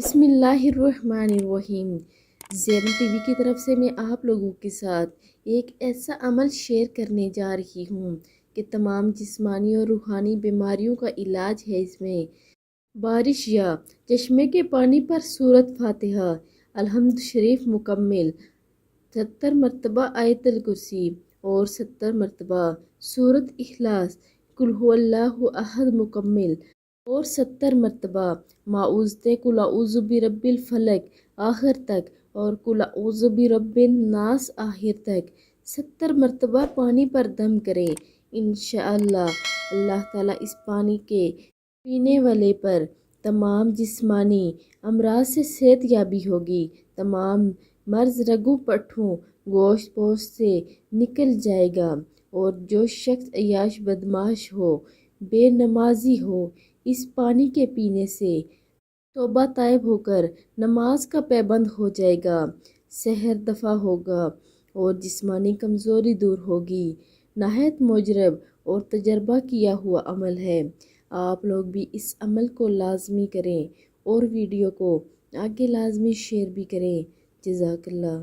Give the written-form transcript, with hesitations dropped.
بسم اللہ الرحمن الرحیم۔ زینب ٹی وی کی طرف سے میں آپ لوگوں کے ساتھ ایک ایسا عمل شیئر کرنے جا رہی ہوں کہ تمام جسمانی اور روحانی بیماریوں کا علاج ہے۔ اس میں بارش یا چشمے کے پانی پر سورۃ فاتحہ الحمد شریف مکمل، 70 مرتبہ آیت الکرسی اور 70 مرتبہ سورۃ اخلاص قل ھو اللہ احد مکمل اور 70 مرتبہ معوذتیں قل اعوذ برب الفلق آخر تک اور قل اعوذ برب الناس آخر تک 70 مرتبہ پانی پر دم کریں۔ انشاءاللہ اللہ تعالیٰ اس پانی کے پینے والے پر تمام جسمانی امراض سے صحت یابی ہوگی، تمام مرض رگوں پٹھوں گوشت پوست سے نکل جائے گا، اور جو شخص عیاش بدمعاش ہو، بے نمازی ہو، اس پانی کے پینے سے توبہ طائب ہو کر نماز کا پابند ہو جائے گا، سحر دفع ہوگا اور جسمانی کمزوری دور ہوگی۔ نہایت مجرب اور تجربہ کیا ہوا عمل ہے۔ آپ لوگ بھی اس عمل کو لازمی کریں اور ویڈیو کو آگے لازمی شیئر بھی کریں۔ جزاک اللہ۔